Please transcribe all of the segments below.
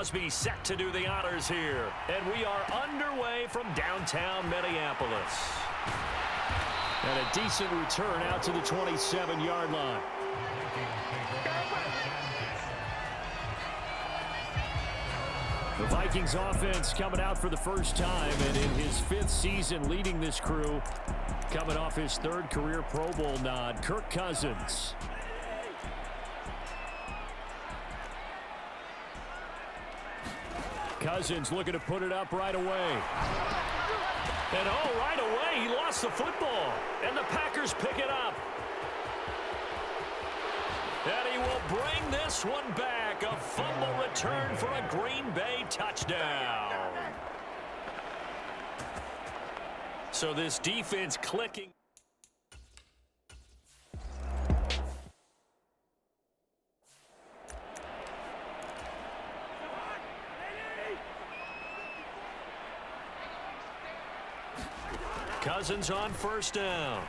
Crosby set to do the honors here. And we are underway from downtown Minneapolis. And a decent return out to the 27-yard line. The Vikings offense coming out for the first time, and in his 5th season leading this crew, coming off his 3rd career Pro Bowl nod, Kirk Cousins. Cousins looking to put it up right away. And right away, he lost the football. And the Packers pick it up. And he will bring this one back. A fumble return for a Green Bay touchdown. So this defense clicking. Cousins on first down.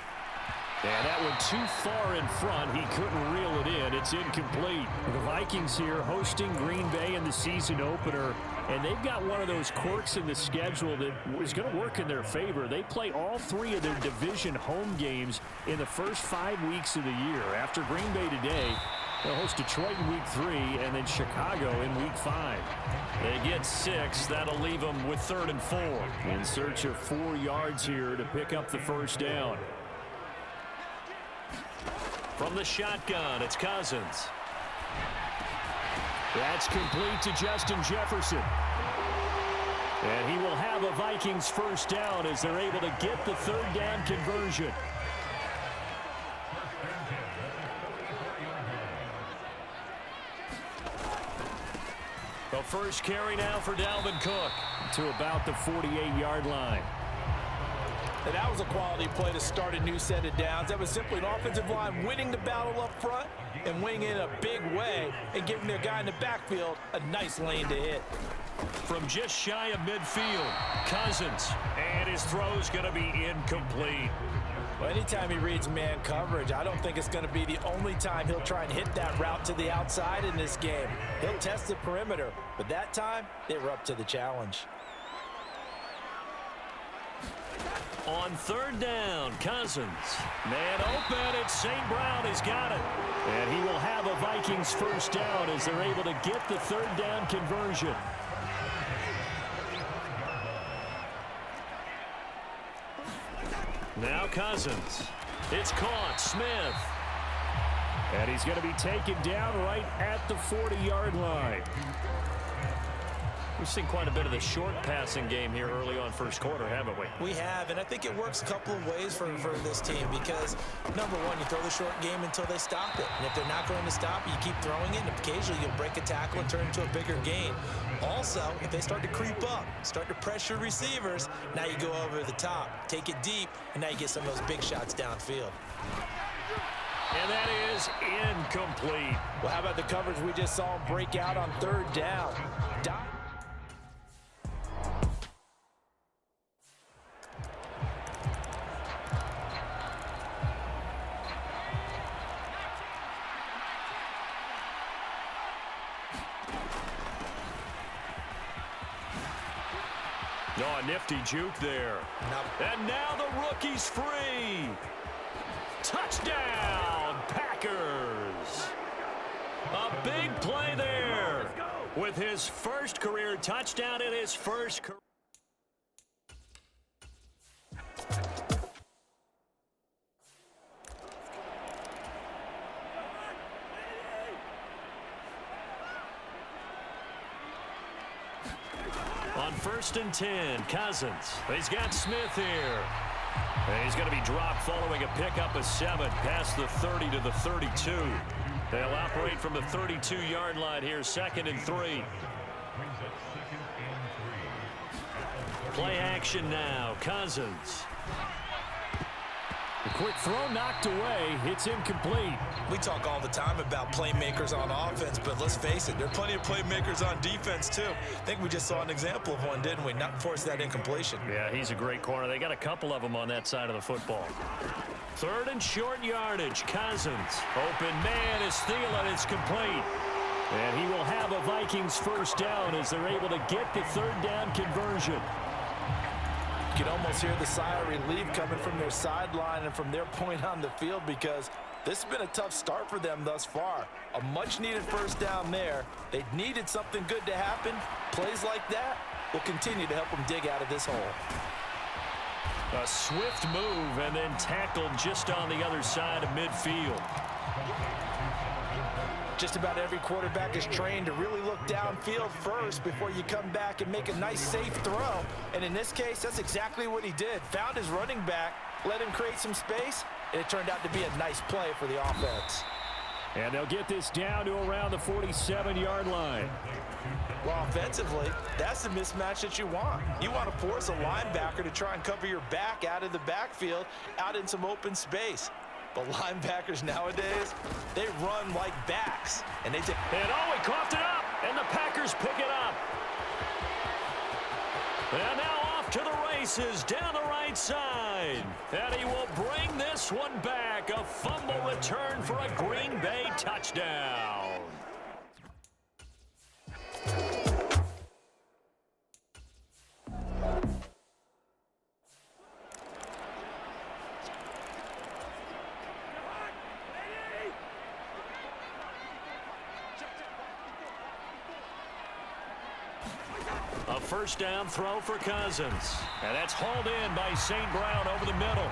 And that one too far in front. He couldn't reel it in. It's incomplete. The Vikings here hosting Green Bay in the season opener. And they've got one of those quirks in the schedule that is going to work in their favor. They play all 3 of their division home games in the first 5 weeks of the year. After Green Bay today, they'll host Detroit in week 3 and then Chicago in week 5. They get 6. That'll leave them with 3rd and 4. In search of 4 yards here to pick up the first down. From the shotgun, it's Cousins. That's complete to Justin Jefferson. And he will have a Vikings first down as they're able to get the 3rd down conversion. The first carry now for Dalvin Cook to about the 48-yard line. And that was a quality play to start a new set of downs. That was simply an offensive line winning the battle up front and winning in a big way and giving their guy in the backfield a nice lane to hit. From just shy of midfield, Cousins, and his throw's going to be incomplete. Well, anytime he reads man coverage, I don't think it's going to be the only time he'll try and hit that route to the outside in this game. He'll test the perimeter, but that time, they were up to the challenge. On 3rd down, Cousins. Man open, it's St. Brown has got it. And he will have a Vikings first down as they're able to get the 3rd down conversion. Now Cousins. It's caught. Smith. And he's going to be taken down right at the 40-yard line. We've seen quite a bit of the short passing game here early on first quarter, haven't we? We have, and I think it works a couple of ways for this team because, number one, you throw the short game until they stop it. And if they're not going to stop it, you keep throwing it, and occasionally you'll break a tackle and turn it into a bigger gain. Also, if they start to creep up, start to pressure receivers, now you go over the top, take it deep, and now you get some of those big shots downfield. And that is incomplete. Well, how about the coverage we just saw break out on 3rd down? Oh, a nifty juke there. And now the rookie's free. Touchdown, Packers. A big play there with his first career touchdown in his first career. On 1st and 10, Cousins. He's got Smith here. And he's going to be dropped following a pickup of 7 past the 30 to the 32. They'll operate from the 32-yard line here, 2nd and 3. Play action now, Cousins. A quick throw knocked away. It's incomplete. We talk all the time about playmakers on offense, but let's face it, there are plenty of playmakers on defense too. I think we just saw an example of one, didn't we? Not force that incompletion. Yeah, he's a great corner. They got a couple of them on that side of the football. 3rd and short yardage. Cousins. Open man is Thielen. It's complete. And he will have a Vikings first down as they're able to get the third down conversion. You can almost hear the sigh of relief coming from their sideline and from their point on the field, because this has been a tough start for them thus far. A much-needed first down there. They needed something good to happen. Plays like that will continue to help them dig out of this hole. A swift move and then tackled just on the other side of midfield. Just about every quarterback is trained to really look downfield first before you come back and make a nice, safe throw. And in this case, that's exactly what he did. Found his running back, let him create some space, and it turned out to be a nice play for the offense. And they'll get this down to around the 47-yard line. Well, offensively, that's the mismatch that you want. You want to force a linebacker to try and cover your back out of the backfield, out in some open space. But linebackers nowadays, they run like backs. And he coughed it up, and the Packers pick it up. And now off to the races down the right side. And he will bring this one back. A fumble return for a Green Bay touchdown. A first down throw for Cousins. And that's hauled in by St. Brown over the middle.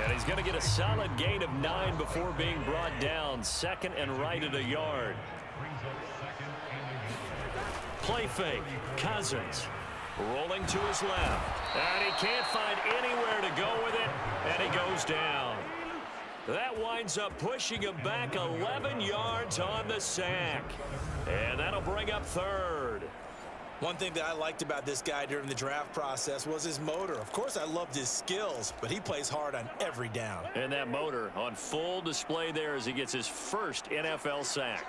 And he's going to get a solid gain of 9 before being brought down. Second and right at a yard. Play fake. Cousins rolling to his left. And he can't find anywhere to go with it. And he goes down. That winds up pushing him back 11 yards on the sack. And that'll bring up third. One thing that I liked about this guy during the draft process was his motor. Of course, I loved his skills, but he plays hard on every down. And that motor on full display there as he gets his first NFL sack.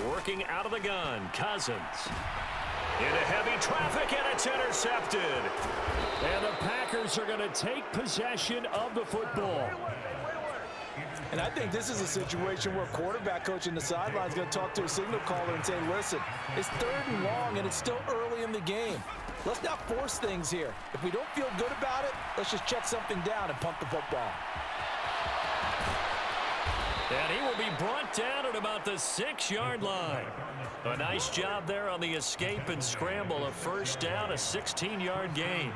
Working out of the gun, Cousins. Into heavy traffic, and it's intercepted. And the Packers are going to take possession of the football. And I think this is a situation where quarterback coach in the sideline is going to talk to a signal caller and say, listen, it's third and long, and it's still early in the game. Let's not force things here. If we don't feel good about it, let's just check something down and punt the football. And he will be brought down at about the 6-yard line. A nice job there on the escape and scramble. A first down, a 16-yard gain.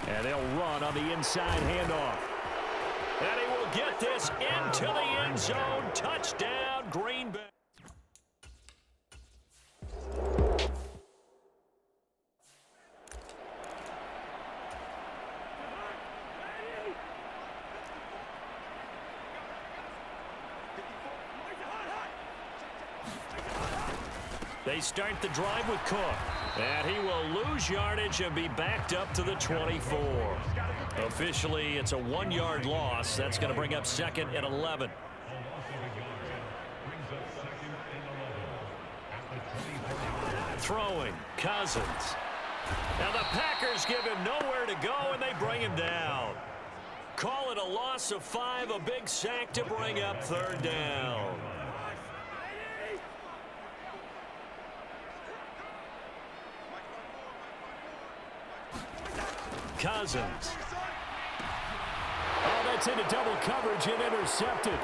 And they'll run on the inside handoff. And he will get this into the end zone. Touchdown, Green Bay. They start the drive with Cook. And he will lose yardage and be backed up to the 24. Officially, it's a 1-yard loss. That's going to bring up second and 11. Throwing, Cousins. Now the Packers give him nowhere to go, and they bring him down. Call it a loss of 5, a big sack to bring up third down. Cousins. Oh, that's into double coverage and intercepted.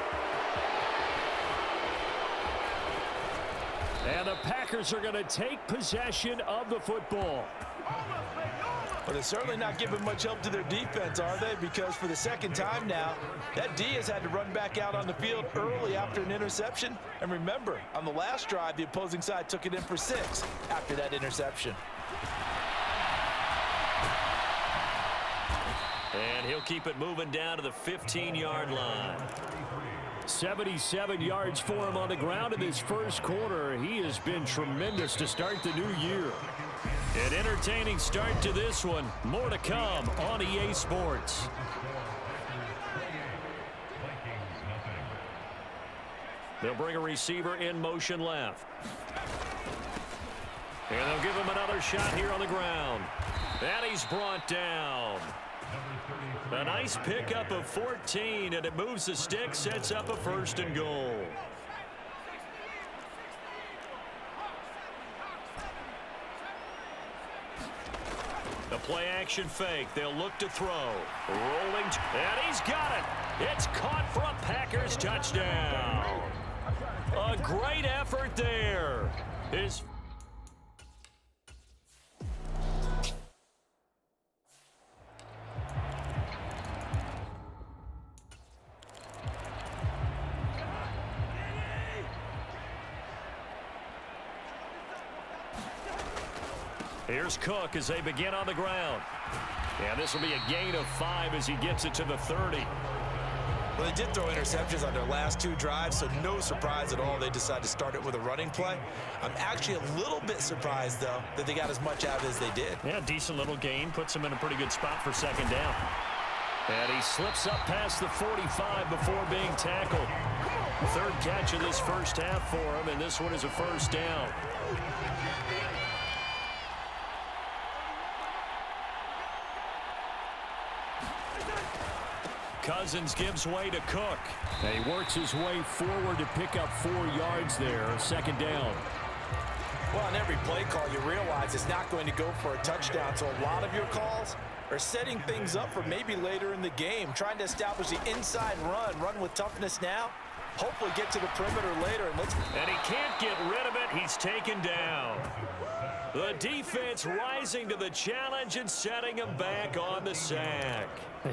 And the Packers are going to take possession of the football. Well, they're certainly not giving much help to their defense, are they? Because for the second time now, that D has had to run back out on the field early after an interception. And remember, on the last drive, the opposing side took it in for 6 after that interception. And he'll keep it moving down to the 15-yard line. 77 yards for him on the ground in this first quarter. He has been tremendous to start the new year. An entertaining start to this one. More to come on EA Sports. They'll bring a receiver in motion left. And they'll give him another shot here on the ground. And he's brought down. A nice pickup of 14, and it moves the stick, sets up a 1st and goal. The play-action fake. They'll look to throw. Rolling, and he's got it. It's caught for a Packers touchdown. A great effort there. Here's Cook as they begin on the ground. And this will be a gain of 5 as he gets it to the 30. Well, they did throw interceptions on their last 2 drives, so no surprise at all they decided to start it with a running play. I'm actually a little bit surprised, though, that they got as much out of it as they did. Yeah, decent little gain. Puts them in a pretty good spot for 2nd down. And he slips up past the 45 before being tackled. 3rd catch of this first half for him, and this one is a 1st down. Cousins gives way to Cook. And he works his way forward to pick up 4 yards there. 2nd down. Well, on every play call, you realize it's not going to go for a touchdown. So a lot of your calls are setting things up for maybe later in the game, trying to establish the inside run with toughness now. Hopefully get to the perimeter later. And he can't get rid of it. He's taken down. The defense rising to the challenge and setting him back on the sack.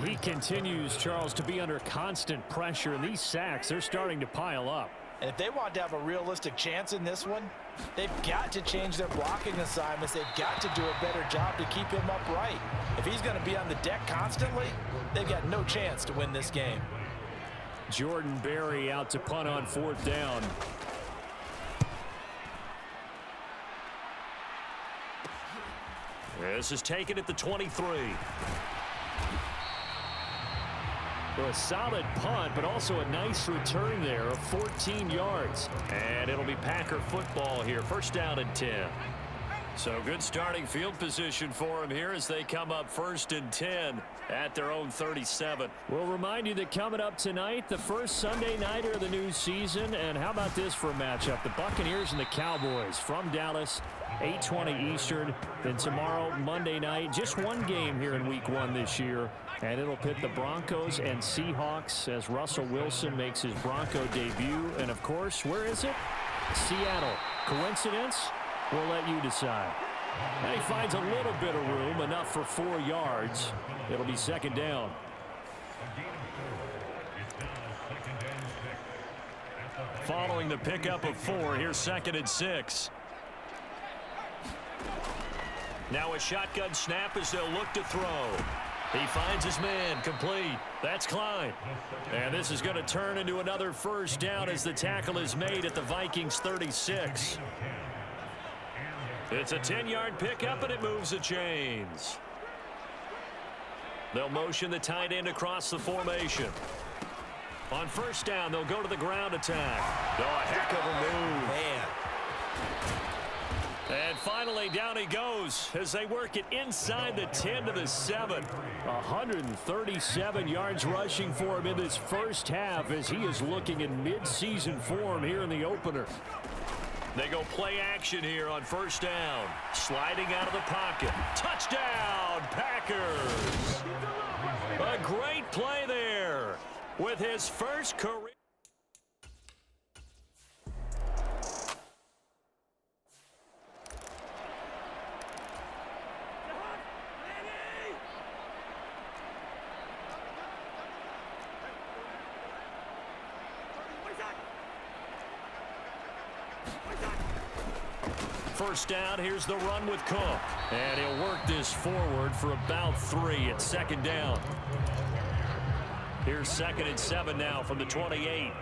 He continues, Charles, to be under constant pressure, and these sacks, they're starting to pile up. And if they want to have a realistic chance in this one, they've got to change their blocking assignments. They've got to do a better job to keep him upright. If he's going to be on the deck constantly, they've got no chance to win this game. Jordan Berry out to punt on 4th down. This is taken at the 23. A solid punt, but also a nice return there of 14 yards. And it'll be Packer football here. 1st down and 10. So good starting field position for him here as they come up 1st and 10 at their own 37. We'll remind you that coming up tonight, the first Sunday nighter of the new season. And how about this for a matchup? The Buccaneers and the Cowboys from Dallas, 8:20 Eastern. Then tomorrow, Monday night, just one game here in Week 1 this year. And it'll pit the Broncos and Seahawks as Russell Wilson makes his Bronco debut. And, of course, where is it? Seattle. Coincidence? We'll let you decide. And he finds a little bit of room, enough for 4 yards. It'll be 2nd down. Following the pickup of 4, here's 2nd and 6. Now a shotgun snap as they'll look to throw. He finds his man, complete. That's Klein. And this is going to turn into another 1st down as the tackle is made at the Vikings 36. It's a 10-yard pickup, and it moves the chains. They'll motion the tight end across the formation. On 1st down, they'll go to the ground attack. Oh, a heck of a move. Man. And finally, down he goes as they work it inside the 10 to the 7. 137 yards rushing for him in this first half as he is looking in mid-season form here in the opener. They go play action here on 1st down. Sliding out of the pocket. Touchdown, Packers! A great play there with his first career. First down, here's the run with Cook. And he'll work this forward for about 3 at 2nd down. Here's 2nd and 7 now from the 28.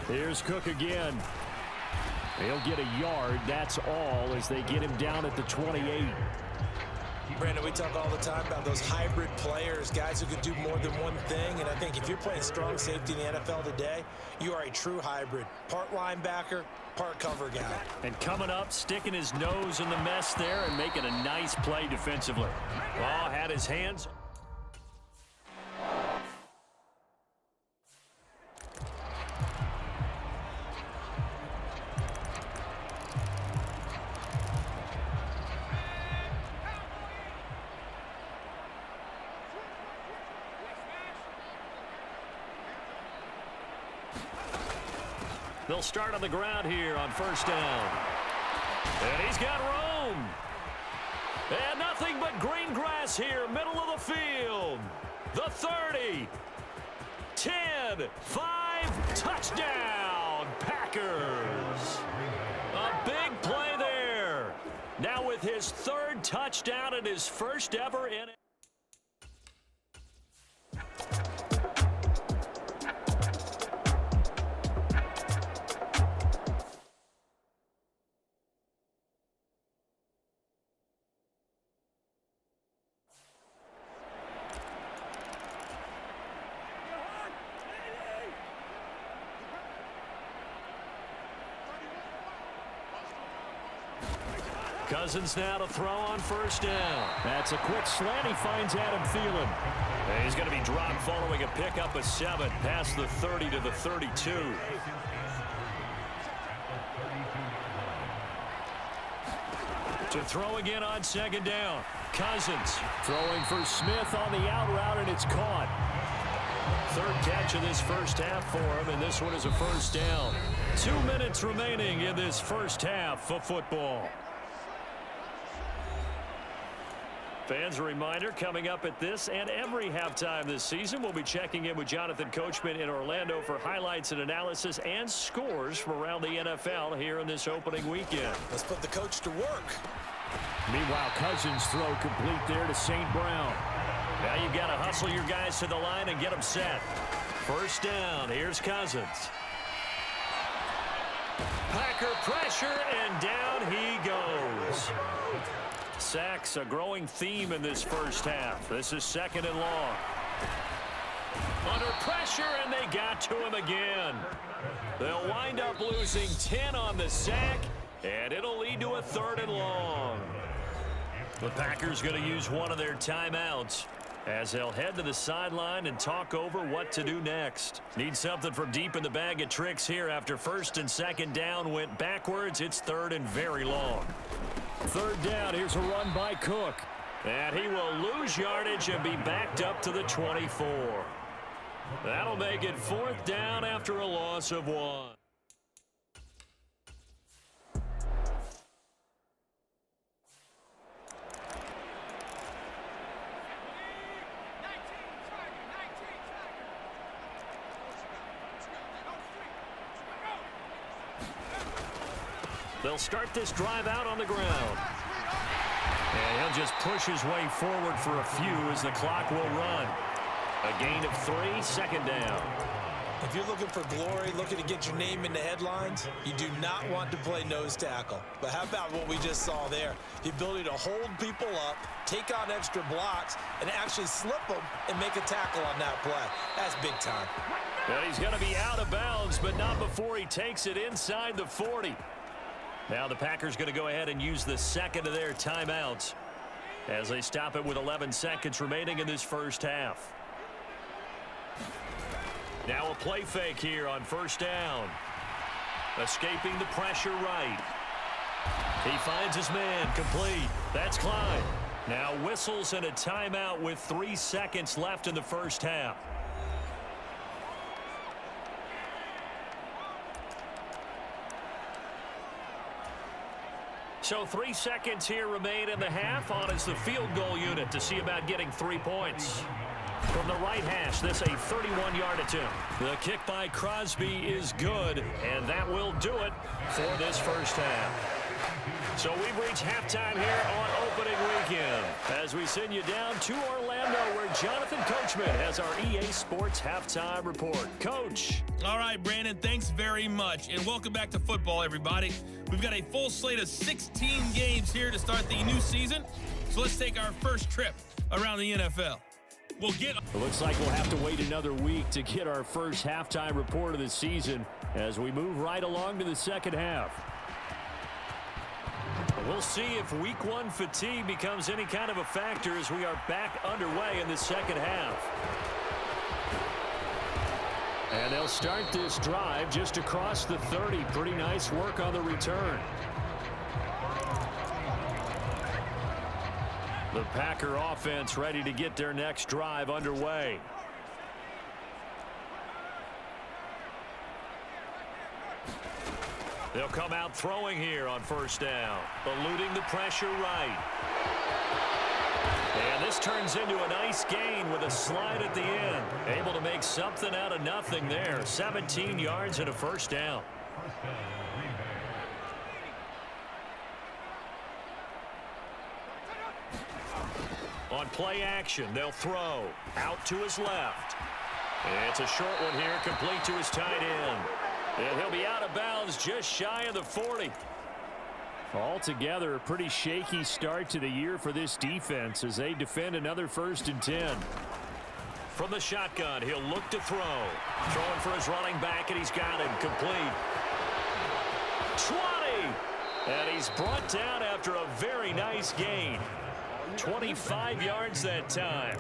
Here's Cook again. He'll get a yard, that's all, as they get him down at the 28. Brandon, we talk all the time about those hybrid players, guys who can do more than one thing. And I think if you're playing strong safety in the NFL today, you are a true hybrid. Part linebacker, part cover guy. And coming up, sticking his nose in the mess there and making a nice play defensively. Ball had his hands. They'll start on the ground here on first down. And he's got room. And nothing but green grass here, middle of the field. The 30. 10. 5. Touchdown, Packers. A big play there. Now with his third touchdown and his first ever in it. Cousins now to throw on first down. That's a quick slant. He finds Adam Thielen. And he's going to be dropped following a pickup of 7 past the 30 to the 32. To throw again on second down. Cousins throwing for Smith on the out route, and it's caught. Third catch of this first half for him, and this one is a first down. 2 minutes remaining in this first half of football. Fans, a reminder, coming up at this and every halftime this season, we'll be checking in with Jonathan Coachman in Orlando for highlights and analysis and scores from around the NFL here in this opening weekend. Let's put the coach to work. Meanwhile, Cousins throw complete there to St. Brown. Now you've got to hustle your guys to the line and get them set. First down, here's Cousins. Packer pressure, and down he goes. Sacks, a growing theme in this first half. This is second and long. Under pressure, and they got to him again. They'll wind up losing 10 on the sack, and it'll lead to a third and long. The Packers going to use one of their timeouts as they'll head to the sideline and talk over what to do next. Need something from deep in the bag of tricks here after first and second down went backwards. It's third and very long. Third down, here's a run by Cook. And he will lose yardage and be backed up to the 24. That'll make it fourth down after a loss of 1. They'll start this drive out on the ground. And he'll just push his way forward for a few as the clock will run. A gain of 3, second down. If you're looking for glory, looking to get your name in the headlines, you do not want to play nose tackle. But how about what we just saw there? The ability to hold people up, take on extra blocks, and actually slip them and make a tackle on that play. That's big time. And he's going to be out of bounds, but not before he takes it inside the 40. Now the Packers going to go ahead and use the second of their timeouts as they stop it with 11 seconds remaining in this first half. Now a play fake here on first down. Escaping the pressure right. He finds his man complete. That's Klein. Now whistles and a timeout with 3 seconds left in the first half. So 3 seconds here remain in the half. On is the field goal unit to see about getting 3 points. From the right hash, this a 31-yard attempt. The kick by Crosby is good, and that will do it for this first half. So we've reached halftime here on opening weekend as we send you down to Orlando where Jonathan Coachman has our EA Sports Halftime Report. Coach. All right, Brandon, thanks very much, and welcome back to football, everybody. We've got a full slate of 16 games here to start the new season. So let's take our first trip around the NFL. We'll get... It looks like we'll have to wait another week to get our first halftime report of the season as we move right along to the second half. We'll see if week one fatigue becomes any kind of a factor as we are back underway in the second half. And they'll start this drive just across the 30. Pretty nice work on the return. The Packer offense ready to get their next drive underway. They'll come out throwing here on first down, eluding the pressure right. And this turns into a nice gain with a slide at the end. Able to make something out of nothing there. 17 yards and a first down. On play action, they'll throw out to his left. It's a short one here, complete to his tight end. And he'll be out of bounds just shy of the 40. Altogether, a pretty shaky start to the year for this defense as they defend another 1st and 10. From the shotgun, he'll look to throw. Throwing for his running back, and he's got him complete. 20! And he's brought down after a very nice gain. 25 yards that time.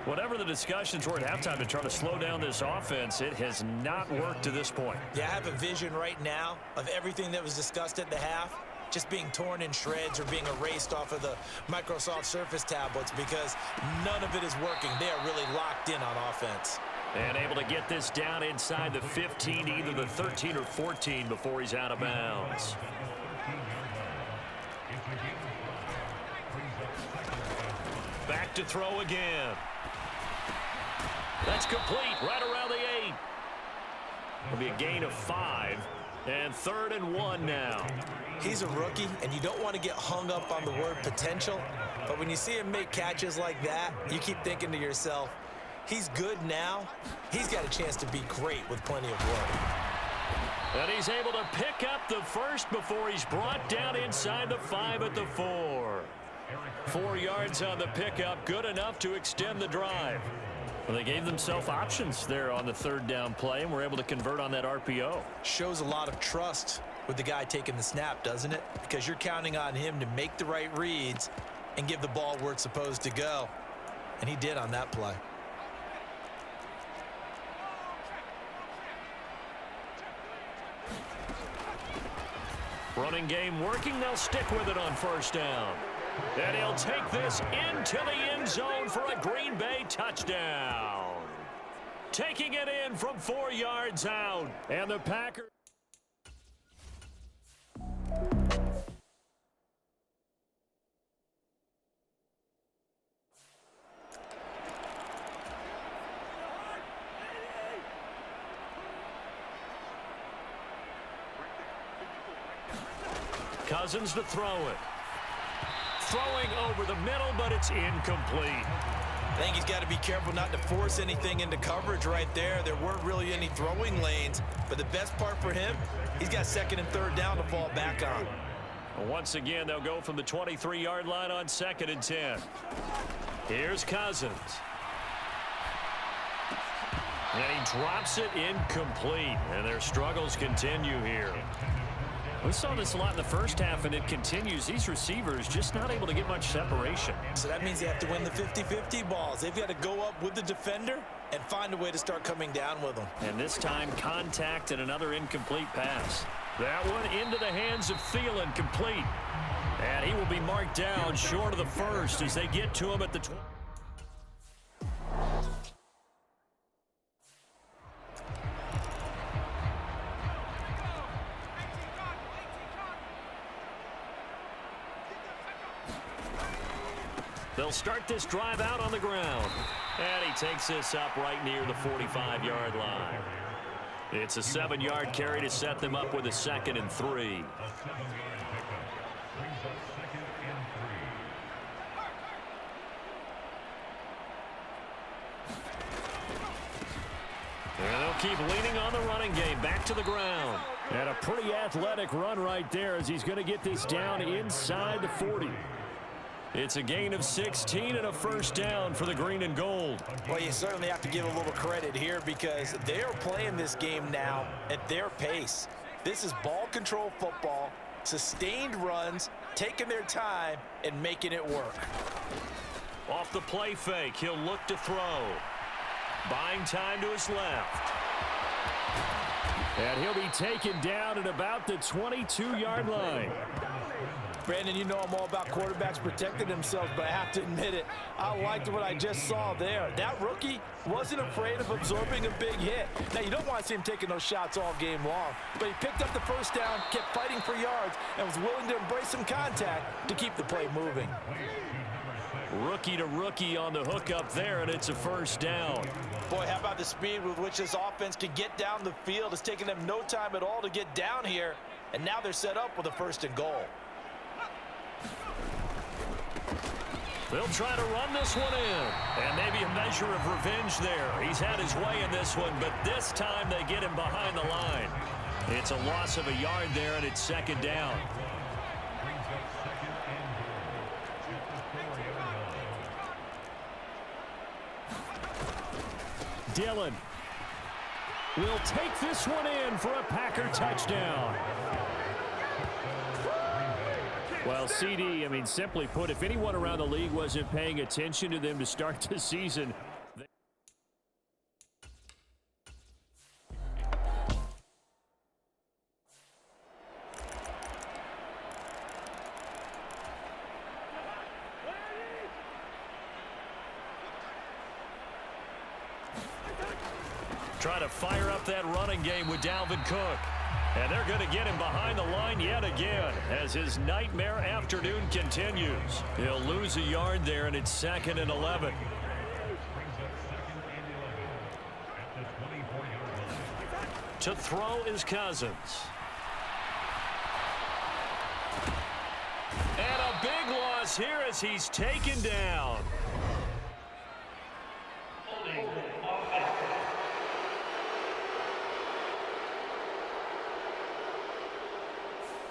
Whatever the discussions were at halftime to try to slow down this offense, it has not worked to this point. Yeah, I have a vision right now of everything that was discussed at the half just being torn in shreds or being erased off of the Microsoft Surface tablets because none of it is working. They are really locked in on offense. And able to get this down inside the 15, either the 13 or 14 before he's out of bounds. Back to throw again. That's complete right around the 8. It'll be a gain of 5. And 3rd and 1 now. He's a rookie, and you don't want to get hung up on the word potential. But when you see him make catches like that, you keep thinking to yourself, he's good now. He's got a chance to be great with plenty of work. And he's able to pick up the first before he's brought down inside the 5 at the 4. 4 yards on the pickup, good enough to extend the drive. Well, they gave themselves options there on the 3rd down play and were able to convert on that RPO. Shows a lot of trust with the guy taking the snap, doesn't it? Because you're counting on him to make the right reads and give the ball where it's supposed to go. And he did on that play. Running game working. They'll stick with it on first down. And he'll take this into the end zone for a Green Bay touchdown. Taking it in from 4 yards out. And the Packers. Cousins to throw it. Throwing over the middle, but it's incomplete. I think he's got to be careful not to force anything into coverage right there. There weren't really any throwing lanes, but the best part for him, he's got 2nd and 3rd down to fall back on. Once again, they'll go from the 23-yard line on 2nd and 10. Here's Cousins. And he drops it incomplete, and their struggles continue here. We saw this a lot in the first half, and it continues. These receivers just not able to get much separation. So that means they have to win the 50-50 balls. They've got to go up with the defender and find a way to start coming down with them. And this time, contact and another incomplete pass. That one into the hands of Thielen, complete. And he will be marked down short of the first as they get to him at the 20. They'll start this drive out on the ground. And he takes this up right near the 45-yard line. It's a 7-yard carry to set them up with a 2nd and 3. And they'll keep leaning on the running game. Back to the ground. And a pretty athletic run right there as he's going to get this down inside the 40. It's a gain of 16 and a first down for the green and gold. Well, you certainly have to give a little credit here because they are playing this game now at their pace. This is ball control football, sustained runs, taking their time, and making it work. Off the play fake, he'll look to throw. Buying time to his left. And he'll be taken down at about the 22-yard line. Brandon, you know I'm all about quarterbacks protecting themselves, but I have to admit it, I liked what I just saw there. That rookie wasn't afraid of absorbing a big hit. Now, you don't want to see him taking those shots all game long, but he picked up the first down, kept fighting for yards, and was willing to embrace some contact to keep the play moving. Rookie to rookie on the hook up there, and it's a first down. Boy, how about the speed with which this offense could get down the field? It's taken them no time at all to get down here, and now they're set up with a first and goal. They'll try to run this one in, and maybe a measure of revenge there. He's had his way in this one, but this time they get him behind the line. It's a loss of a yard there, and it's second down. Dillon will take this one in for a Packer touchdown. Well, CD, I mean, simply put, if anyone around the league wasn't paying attention to them to start the season, try to fire up that running game with Dalvin Cook. And they're going to get him behind the line yet again as his nightmare afternoon continues. He'll lose a yard there, and it's 2nd and 11. To throw is Cousins. And a big loss here as he's taken down.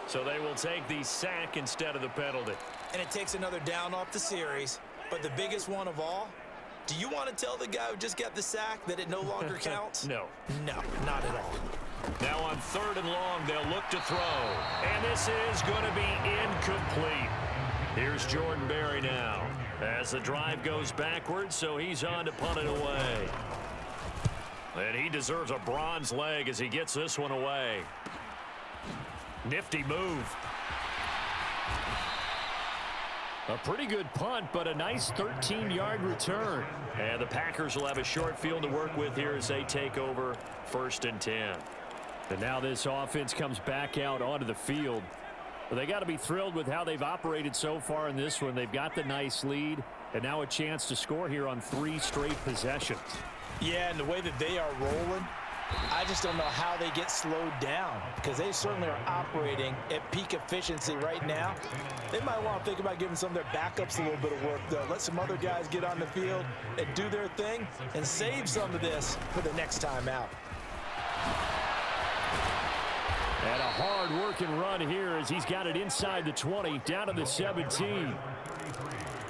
So they will take the sack instead of the penalty. And it takes another down off the series. But the biggest one of all, do you want to tell the guy who just got the sack that it no longer counts? No. No, not at all. Now on 3rd and long, they'll look to throw. And this is going to be incomplete. Here's Jordan Berry now as the drive goes backwards, so he's on to punt it away. And he deserves a bronze leg as he gets this one away. Nifty move. A pretty good punt, but a nice 13-yard return. And the Packers will have a short field to work with here as they take over 1st and 10. And now this offense comes back out onto the field. Well, they got to be thrilled with how they've operated so far in this one. They've got the nice lead, and now a chance to score here on 3 straight possessions. Yeah, and the way that they are rolling, I just don't know how they get slowed down because they certainly are operating at peak efficiency right now. They might want to think about giving some of their backups a little bit of work, though. Let some other guys get on the field and do their thing and save some of this for the next time out. And a hard-working run here as he's got it inside the 20, down to the 17.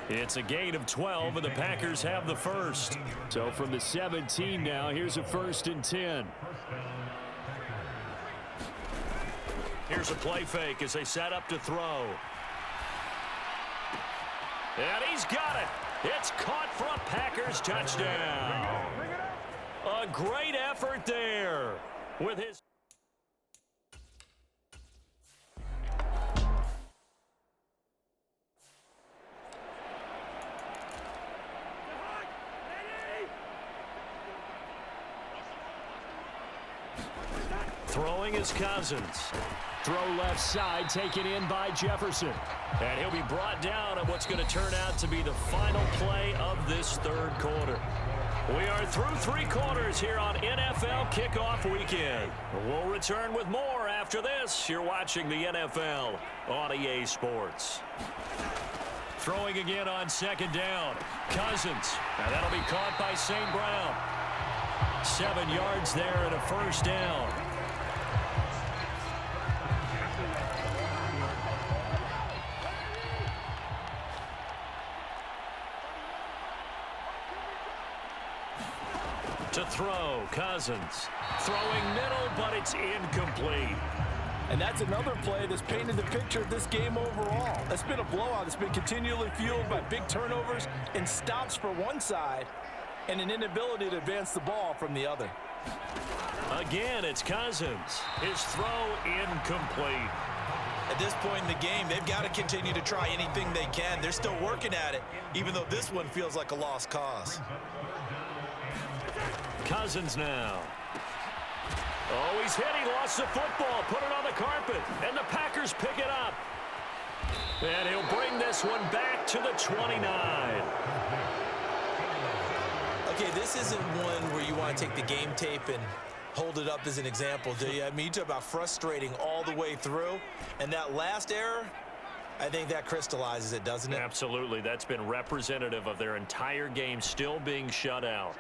It's a gain of 12, and the Packers have the first. So from the 17 now, here's a 1st and 10. Here's a play fake as they set up to throw. And he's got it. It's caught for a Packers touchdown. A great effort there with his... Throwing is Cousins. Throw left side, taken in by Jefferson. And he'll be brought down on what's going to turn out to be the final play of this 3rd quarter. We are through 3 quarters here on NFL Kickoff Weekend. We'll return with more after this. You're watching the NFL on EA Sports. Throwing again on 2nd down. Cousins. And that'll be caught by St. Brown. 7 yards there and a first down. To throw, Cousins. Throwing middle, but it's incomplete. And that's another play that's painted the picture of this game overall. It's been a blowout. It's been continually fueled by big turnovers and stops for one side and an inability to advance the ball from the other. Again, it's Cousins. His throw incomplete. At this point in the game, they've got to continue to try anything they can. They're still working at it, even though this one feels like a lost cause. Cousins now. Oh, he's hit. He lost the football. Put it on the carpet. And the Packers pick it up. And he'll bring this one back to the 29. Okay, this isn't one where you want to take the game tape and hold it up as an example, do you? I mean, you talk about frustrating all the way through. And that last error, I think that crystallizes it, doesn't it? Absolutely. That's been representative of their entire game still being shut out.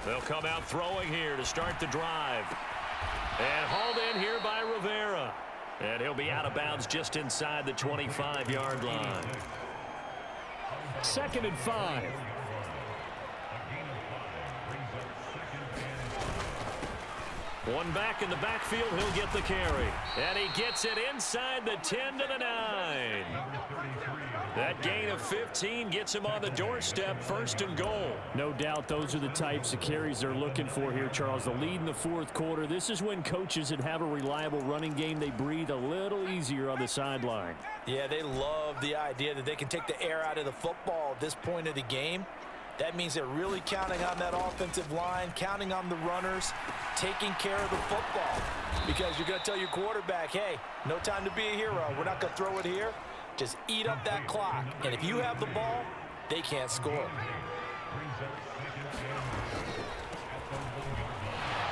They'll come out throwing here to start the drive. And hauled in here by Rivera. And he'll be out of bounds just inside the 25-yard line. 2nd and 5. One back in the backfield, he'll get the carry. And he gets it inside the 10 to the 9. That gain of 15 gets him on the doorstep, 1st and goal. No doubt those are the types of carries they're looking for here, Charles. The lead in the 4th quarter. This is when coaches that have a reliable running game, they breathe a little easier on the sideline. Yeah, they love the idea that they can take the air out of the football at this point of the game. That means they're really counting on that offensive line, counting on the runners, taking care of the football. Because you're going to tell your quarterback, hey, no time to be a hero. We're not going to throw it here. Just eat up that clock. And if you have the ball, they can't score.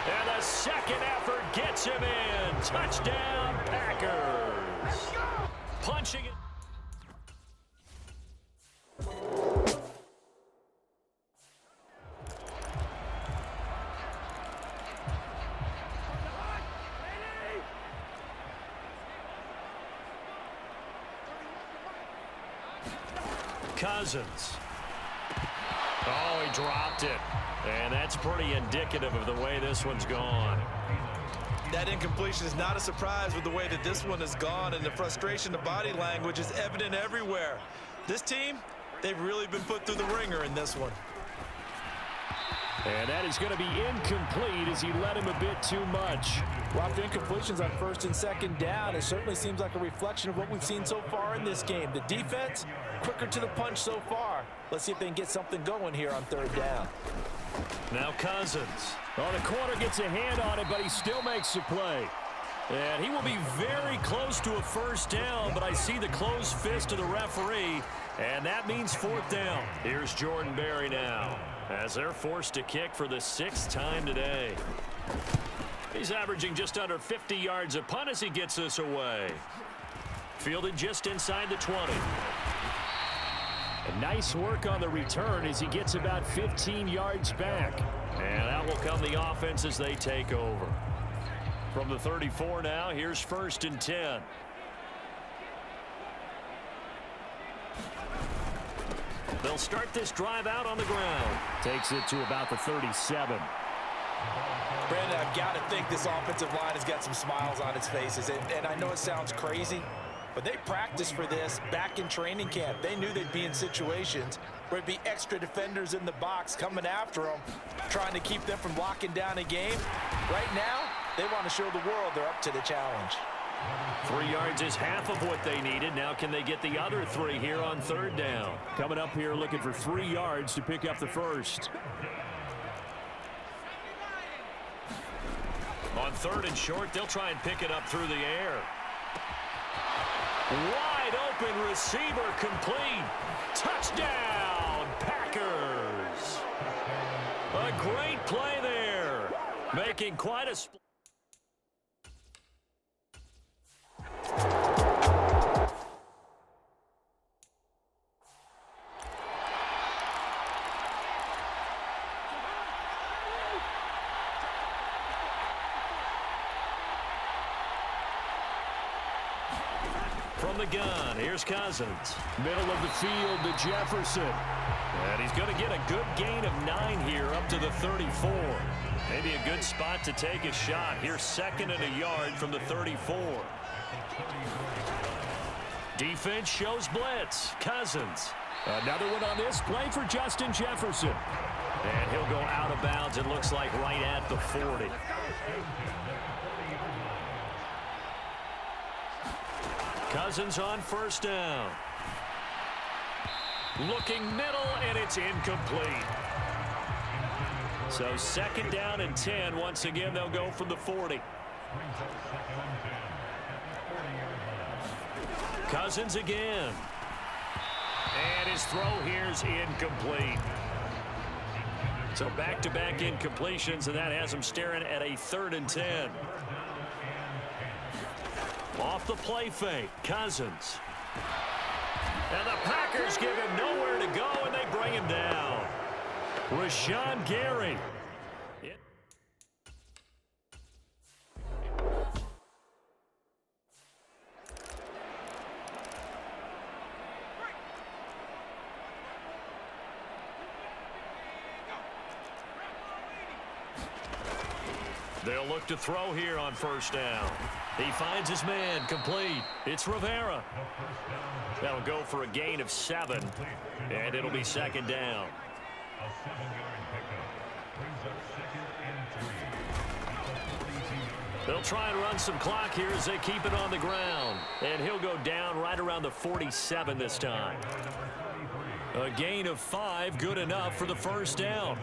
And the second effort gets him in. Touchdown, Packers. Punching it. Cousins. Oh, he dropped it. And that's pretty indicative of the way this one's gone. That incompletion is not a surprise with the way that this one has gone, and the frustration, the body language is evident everywhere. This team, they've really been put through the ringer in this one. And that is going to be incomplete as he led him a bit too much. Lots of incompletions on 1st and 2nd down. It certainly seems like a reflection of what we've seen so far in this game. The defense, quicker to the punch so far. Let's see if they can get something going here on 3rd down. Now Cousins. Oh, the corner gets a hand on it, but he still makes the play. And he will be very close to a 1st down, but I see the closed fist of the referee, and that means 4th down. Here's Jordan Berry now, as they're forced to kick for the 6th time today. He's averaging just under 50 yards a punt as he gets this away. Fielded just inside the 20. And nice work on the return as he gets about 15 yards back. And out will come the offense as they take over. From the 34 now, here's 1st and 10. They'll start this drive out on the ground. Takes it to about the 37. Brandon, I've got to think this offensive line has got some smiles on its faces. And I know it sounds crazy, but they practiced for this back in training camp. They knew they'd be in situations where it'd be extra defenders in the box coming after them, trying to keep them from locking down a game. Right now, they want to show the world they're up to the challenge. 3 yards is half of what they needed. Now can they get the other 3 here on 3rd down? Coming up here looking for 3 yards to pick up the 1st. On 3rd and short, they'll try and pick it up through the air. Wide open receiver complete. Touchdown, Packers. A great play there. Making quite a splash. From the gun, here's Cousins. Middle of the field to Jefferson. And he's going to get a good gain of 9 here up to the 34. Maybe a good spot to take a shot. Here's 2nd and a yard from the 34. Defense shows blitz. Cousins. Another one on this play for Justin Jefferson. And he'll go out of bounds, it looks like, right at the 40. Cousins on 1st down. Looking middle, and it's incomplete. So 2nd down and 10. Once again, they'll go from the 40. Cousins again. And his throw here's incomplete. So back-to-back incompletions, and that has him staring at a 3rd and 10. Off the play fake, Cousins. And the Packers give him nowhere to go, and they bring him down. Rashawn Gary. They'll look to throw here on 1st down. He finds his man, complete. It's Rivera. That'll go for a gain of 7, and it'll be 2nd down. They'll try and run some clock here as they keep it on the ground. And he'll go down right around the 47 this time. A gain of 5, good enough for the 1st down.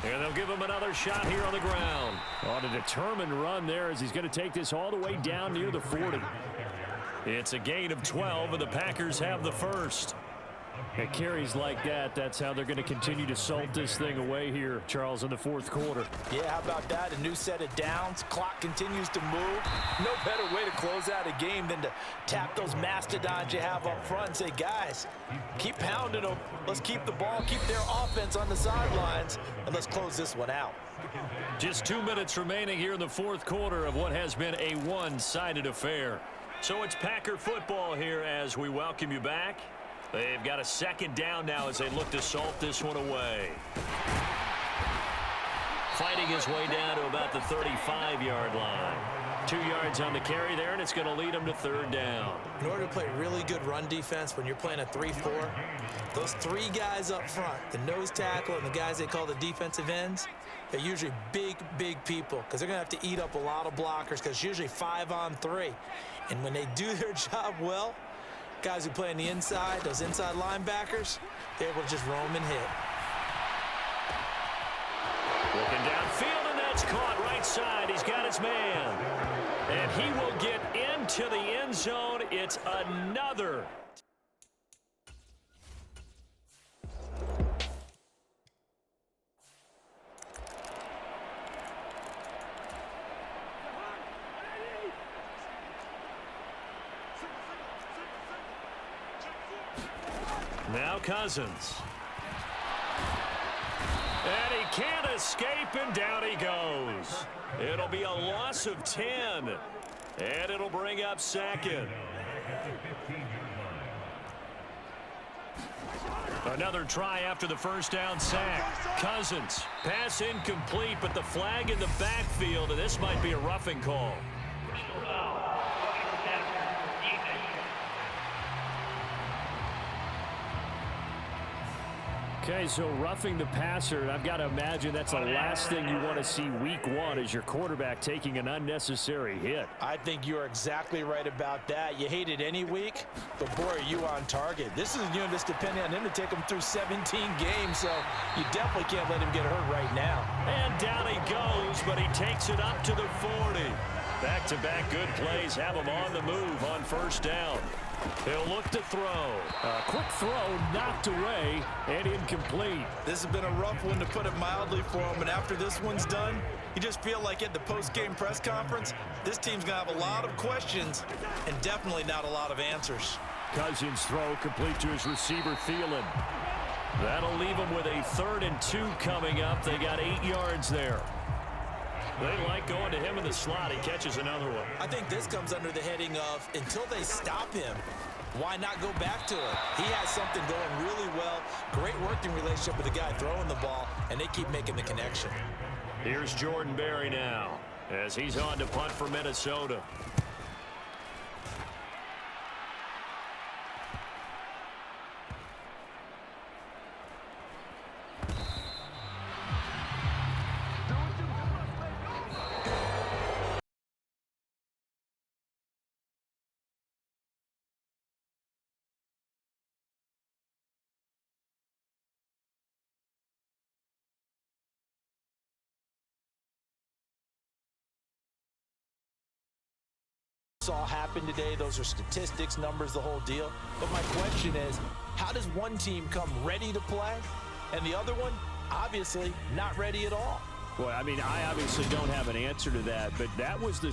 And they'll give him another shot here on the ground. On a determined run there as he's going to take this all the way down near the 40. It's a gain of 12, and the Packers have the 1st. At carries like that, that's how they're going to continue to salt this thing away here, Charles, in the 4th quarter. Yeah, how about that? A new set of downs. Clock continues to move. No better way to close out a game than to tap those mastodons you have up front and say, guys, keep pounding them. Let's keep the ball, keep their offense on the sidelines, and let's close this one out. Just 2 minutes remaining here in the 4th quarter of what has been a one-sided affair. So it's Packer football here as we welcome you back. They've got a 2nd down now as they look to salt this one away. Fighting his way down to about the 35-yard line. 2 yards on the carry there, and it's going to lead him to 3rd down. In order to play really good run defense when you're playing a 3-4, those 3 guys up front, the nose tackle and the guys they call the defensive ends, they're usually big, big people because they're going to have to eat up a lot of blockers because it's usually 5 on 3. And when they do their job well, guys who play on the inside, those inside linebackers, they're able to just roam and hit. Looking downfield, and that's caught right side. He's got his man. And he will get into the end zone. It's another. Now Cousins. And he can't escape, and down he goes. It'll be a loss of 10, and it'll bring up 2nd. Another try after the 1st down sack. Cousins, pass incomplete, but the flag in the backfield, and this might be a roughing call. Okay, so roughing the passer, and I've got to imagine that's the last thing you want to see week 1 is your quarterback taking an unnecessary hit. I think you're exactly right about that. You hate it any week, but boy, are you on target. This is just depending on him to take him through 17 games, so you definitely can't let him get hurt right now. And down he goes, but he takes it up to the 40. Back-to-back good plays have him on the move on 1st down. He'll look to throw. A quick throw knocked away and incomplete. This has been a rough one, to put it mildly, for him. And after this one's done, you just feel like at the post-game press conference, this team's going to have a lot of questions and definitely not a lot of answers. Cousins' throw complete to his receiver, Thielen. That'll leave him with a 3rd and 2 coming up. They got 8 yards there. They like going to him in the slot. He catches another one. I think this comes under the heading of until they stop him, why not go back to it? He has something going really well. Great working relationship with the guy throwing the ball, and they keep making the connection. Here's Jordan Berry now as he's on to punt for Minnesota. All happened today. Those are statistics, numbers, the whole deal. But my question is, how does one team come ready to play and the other one obviously not ready at all? Well, I mean, I obviously don't have an answer to that, but that was the